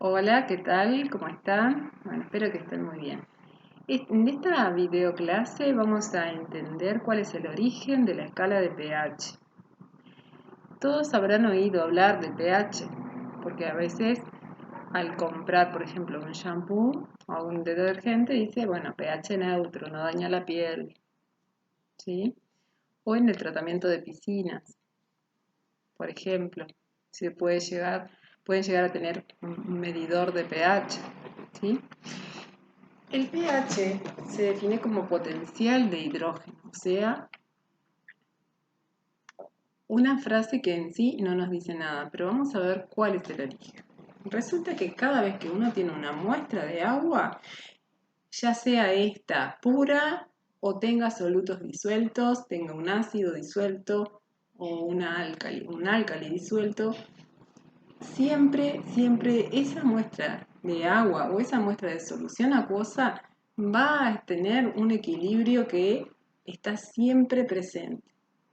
Hola, ¿qué tal? ¿Cómo están? Bueno, espero que estén muy bien. En esta videoclase vamos a entender cuál es el origen de la escala de pH. Todos habrán oído hablar de pH, porque a veces al comprar, por ejemplo, un shampoo o un detergente dice, bueno, pH neutro, no daña la piel, ¿sí? O en el tratamiento de piscinas, por ejemplo, pueden llegar a tener un medidor de pH, ¿sí? El pH se define como potencial de hidrógeno, o sea, una frase que en sí no nos dice nada, pero vamos a ver cuál es el origen. Resulta que cada vez que uno tiene una muestra de agua, ya sea esta pura o tenga solutos disueltos, tenga un ácido disuelto o un álcali disuelto, siempre esa muestra de agua o esa muestra de solución acuosa va a tener un equilibrio que está siempre presente.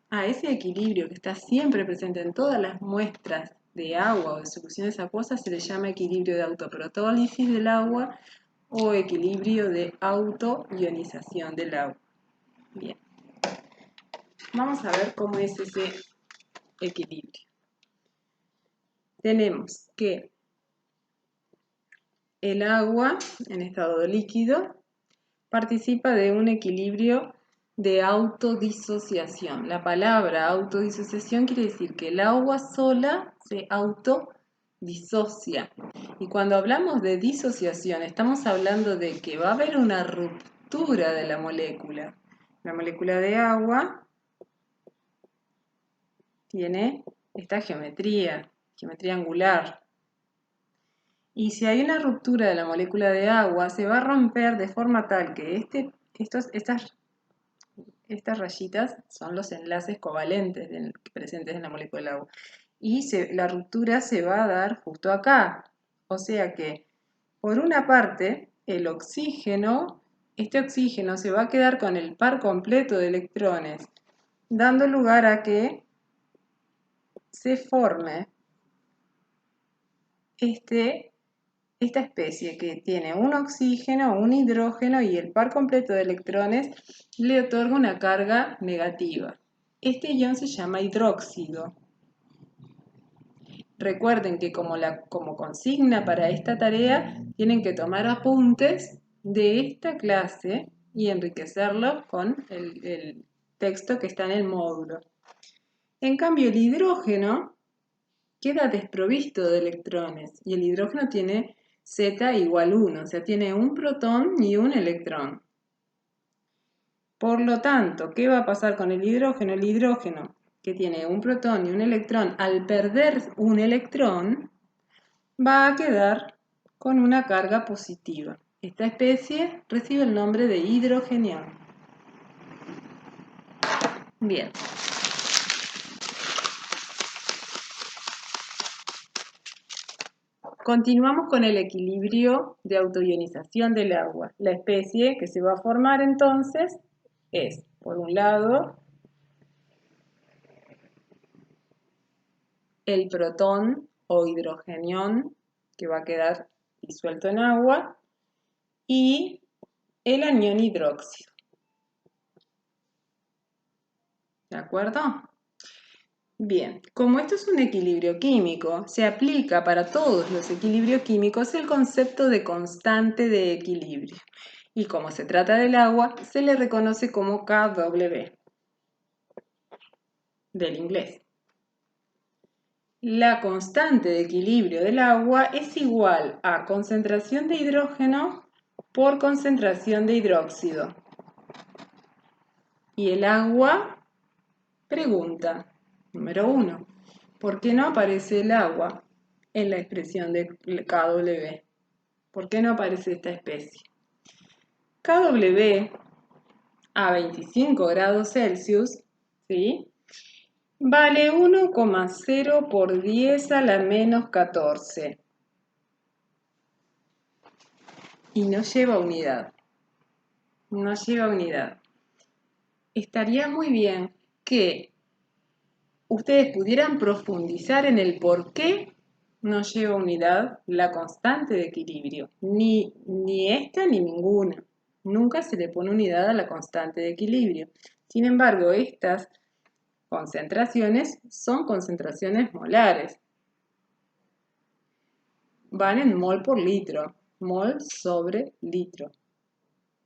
A ese equilibrio que está siempre presente en todas las muestras de agua o de soluciones acuosas se le llama equilibrio de autoprotólisis del agua o equilibrio de autoionización del agua. Bien, vamos a ver cómo es ese equilibrio. Tenemos que el agua en estado líquido participa de un equilibrio de autodisociación. La palabra autodisociación quiere decir que el agua sola se autodisocia. Y cuando hablamos de disociación, estamos hablando de que va a haber una ruptura de la molécula. La molécula de agua tiene esta geometría angular. Y si hay una ruptura de la molécula de agua, se va a romper de forma tal que estas rayitas son los enlaces covalentes presentes en la molécula de agua. Y la ruptura se va a dar justo acá. O sea que, por una parte, este oxígeno se va a quedar con el par completo de electrones, dando lugar a que se forme esta especie que tiene un oxígeno, un hidrógeno y el par completo de electrones le otorga una carga negativa. Este ion se llama hidróxido. Recuerden que como consigna para esta tarea tienen que tomar apuntes de esta clase y enriquecerlo con el texto que está en el módulo. En cambio, el hidrógeno queda desprovisto de electrones y el hidrógeno tiene Z igual 1, o sea, tiene un protón y un electrón. Por lo tanto, ¿qué va a pasar con el hidrógeno? El hidrógeno, que tiene un protón y un electrón, al perder un electrón, va a quedar con una carga positiva. Esta especie recibe el nombre de hidrogenión. Bien. Continuamos con el equilibrio de autoionización del agua. La especie que se va a formar entonces es, por un lado, el protón o hidrogenión, que va a quedar disuelto en agua, y el anión hidróxido. ¿De acuerdo? Bien, como esto es un equilibrio químico, se aplica para todos los equilibrios químicos el concepto de constante de equilibrio. Y como se trata del agua, se le reconoce como KW, del inglés. La constante de equilibrio del agua es igual a concentración de hidrógeno por concentración de hidróxido. Y el agua pregunta, número 1, ¿por qué no aparece el agua en la expresión de KW? ¿Por qué no aparece esta especie? KW a 25 grados Celsius, ¿sí?, vale 1,0 por 10 a la menos 14 y no lleva unidad. No lleva unidad. Estaría muy bien que ustedes pudieran profundizar en el por qué no lleva unidad la constante de equilibrio, ni esta ni ninguna. Nunca se le pone unidad a la constante de equilibrio. Sin embargo, estas concentraciones son concentraciones molares. Van en mol por litro, mol sobre litro.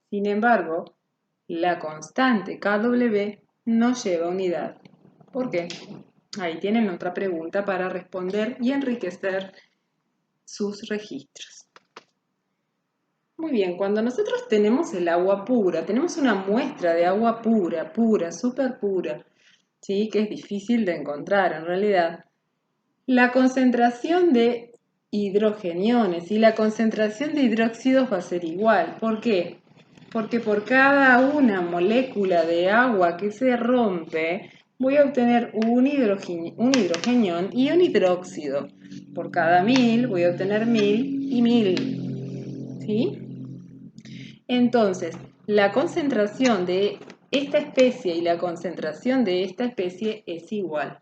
Sin embargo, la constante Kw no lleva unidad. ¿Por qué? Ahí tienen otra pregunta para responder y enriquecer sus registros. Muy bien, cuando nosotros tenemos el agua pura, tenemos una muestra de agua pura, súper pura, ¿sí? Que es difícil de encontrar en realidad. La concentración de hidrogeniones y la concentración de hidróxidos va a ser igual. ¿Por qué? Porque por cada una molécula de agua que se rompe, voy a obtener un hidrogenión y un hidróxido. Por cada 1000 voy a obtener 1000 y 1000. ¿Sí? Entonces, la concentración de esta especie y la concentración de esta especie es igual.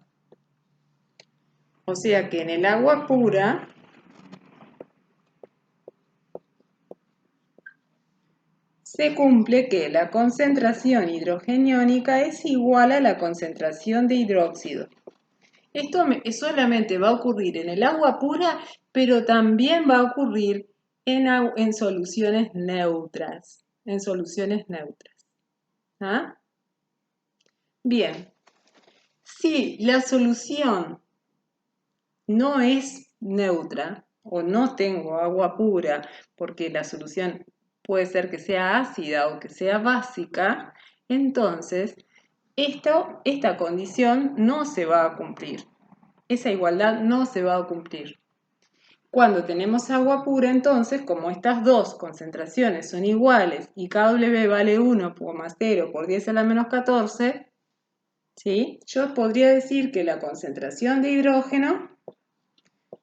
O sea que en el agua pura se cumple que la concentración hidrogeniónica es igual a la concentración de hidróxido. Esto solamente va a ocurrir en el agua pura, pero también va a ocurrir en soluciones neutras. En soluciones neutras. ¿Ah? Bien, si la solución no es neutra o no tengo agua pura porque la solución puede ser que sea ácida o que sea básica, entonces esta condición no se va a cumplir. Esa igualdad no se va a cumplir. Cuando tenemos agua pura, entonces, como estas dos concentraciones son iguales y Kw vale 1,0 por 10 a la menos 14, ¿sí? Yo podría decir que la concentración de hidrógeno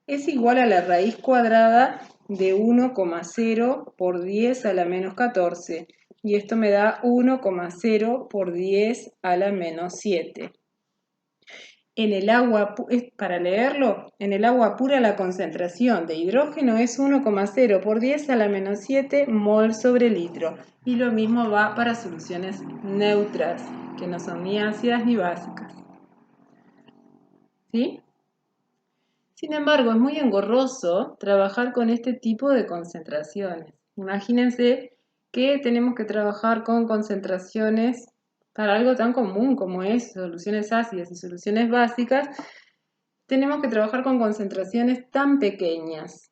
es igual a la raíz cuadrada de 1,0 por 10 a la menos 14. Y esto me da 1,0 por 10 a la menos 7. En el agua, para leerlo, en el agua pura la concentración de hidrógeno es 1,0 por 10 a la menos 7 mol sobre litro. Y lo mismo va para soluciones neutras, que no son ni ácidas ni básicas. ¿Sí? Sin embargo, es muy engorroso trabajar con este tipo de concentraciones. Imagínense que tenemos que trabajar con concentraciones para algo tan común como es soluciones ácidas y soluciones básicas. Tenemos que trabajar con concentraciones tan pequeñas.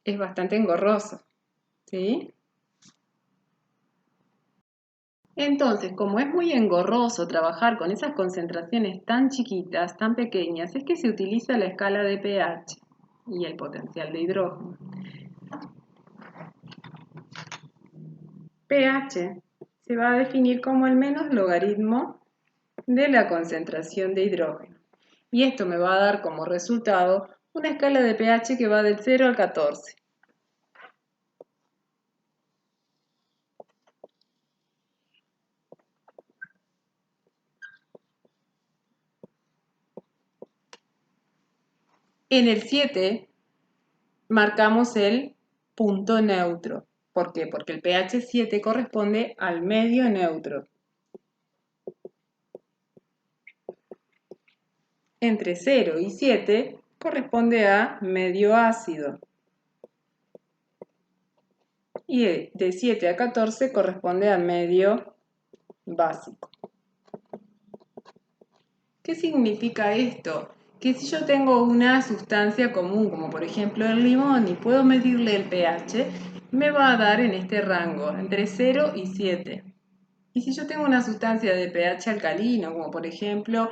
Es bastante engorroso, ¿sí? Entonces, como es muy engorroso trabajar con esas concentraciones tan chiquitas, tan pequeñas, es que se utiliza la escala de pH y el potencial de hidrógeno. pH se va a definir como el menos logaritmo de la concentración de hidrógeno. Y esto me va a dar como resultado una escala de pH que va del 0 al 14. En el 7 marcamos el punto neutro. ¿Por qué? Porque el pH 7 corresponde al medio neutro. Entre 0 y 7 corresponde a medio ácido. Y de 7 a 14 corresponde a medio básico. ¿Qué significa esto? Que si yo tengo una sustancia común, como por ejemplo el limón, y puedo medirle el pH, me va a dar en este rango, entre 0 y 7. Y si yo tengo una sustancia de pH alcalino, como por ejemplo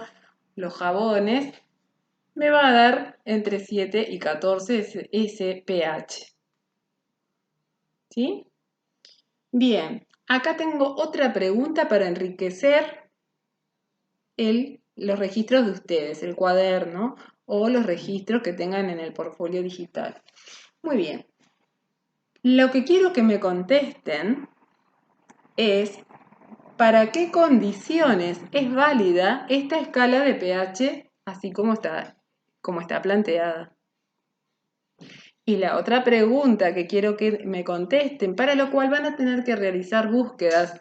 los jabones, me va a dar entre 7 y 14 ese pH. ¿Sí? Bien, acá tengo otra pregunta para enriquecer los registros de ustedes, el cuaderno o los registros que tengan en el portfolio digital. Muy bien. Lo que quiero que me contesten es ¿para qué condiciones es válida esta escala de pH así como está planteada? Y la otra pregunta que quiero que me contesten, para lo cual van a tener que realizar búsquedas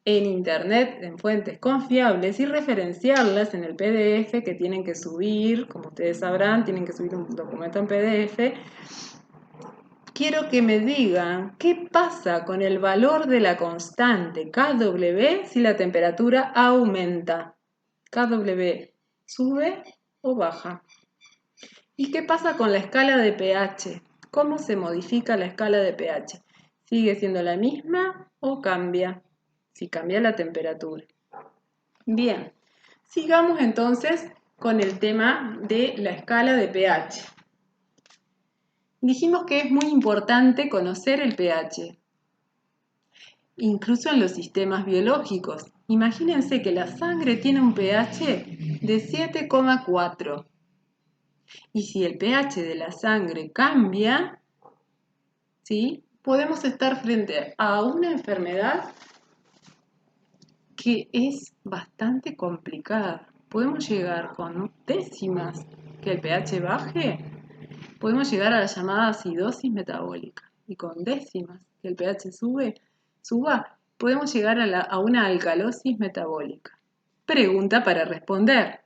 en internet, en fuentes confiables y referenciarlas en el PDF que tienen que subir, como ustedes sabrán, tienen que subir un documento en PDF. Quiero que me digan qué pasa con el valor de la constante KW si la temperatura aumenta. KW sube o baja. ¿Y qué pasa con la escala de pH? ¿Cómo se modifica la escala de pH? ¿Sigue siendo la misma o cambia? Si cambia la temperatura. Bien, sigamos entonces con el tema de la escala de pH. Dijimos que es muy importante conocer el pH, incluso en los sistemas biológicos. Imagínense que la sangre tiene un pH de 7,4. Y si el pH de la sangre cambia, ¿sí? Podemos estar frente a una enfermedad que es bastante complicada. Podemos llegar con décimas que el pH baje, podemos llegar a la llamada acidosis metabólica. Y con décimas que el pH suba, podemos llegar a una alcalosis metabólica. Pregunta para responder.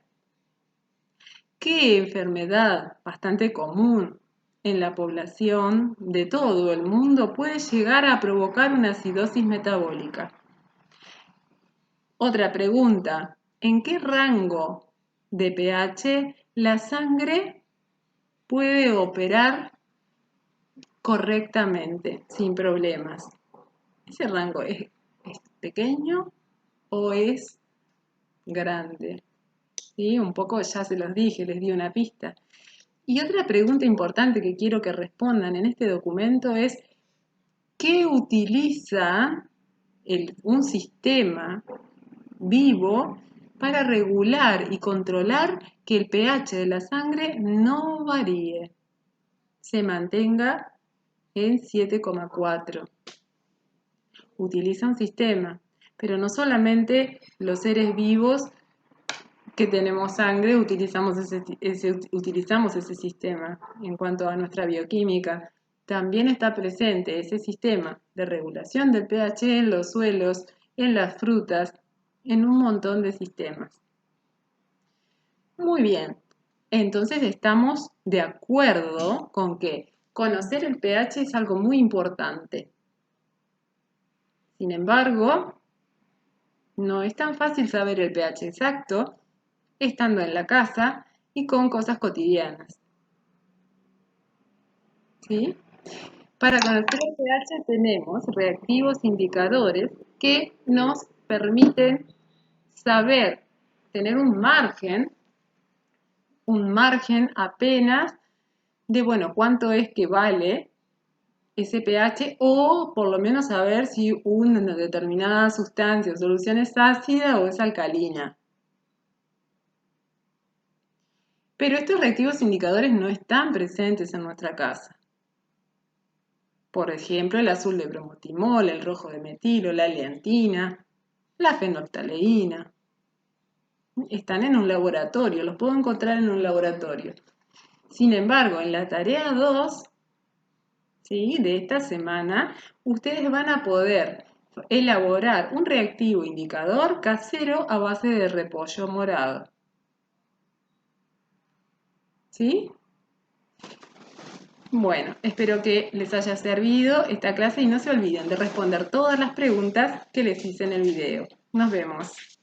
¿Qué enfermedad bastante común en la población de todo el mundo puede llegar a provocar una acidosis metabólica? Otra pregunta, ¿en qué rango de pH la sangre puede operar correctamente, sin problemas? ¿Ese rango es pequeño o es grande? ¿Sí? Un poco ya se los dije, les di una pista. Y otra pregunta importante que quiero que respondan en este documento es, ¿qué utiliza un sistema vivo para regular y controlar que el pH de la sangre no varíe, se mantenga en 7,4? Utiliza un sistema, pero no solamente los seres vivos que tenemos sangre utilizamos ese sistema en cuanto a nuestra bioquímica. También está presente ese sistema de regulación del pH en los suelos, en las frutas, en un montón de sistemas. Muy bien, entonces estamos de acuerdo con que conocer el pH es algo muy importante. Sin embargo, no es tan fácil saber el pH exacto estando en la casa y con cosas cotidianas. ¿Sí? Para conocer el pH tenemos reactivos indicadores que nos permiten saber, tener un margen apenas de, bueno, cuánto es que vale ese pH o por lo menos saber si una determinada sustancia o solución es ácida o es alcalina. Pero estos reactivos indicadores no están presentes en nuestra casa. Por ejemplo, el azul de bromotimol, el rojo de metilo, la leantina, la fenolftaleína. Están en un laboratorio, los puedo encontrar en un laboratorio. Sin embargo, en la tarea 2, ¿sí?, de esta semana, ustedes van a poder elaborar un reactivo indicador casero a base de repollo morado. ¿Sí? Bueno, espero que les haya servido esta clase y no se olviden de responder todas las preguntas que les hice en el video. Nos vemos.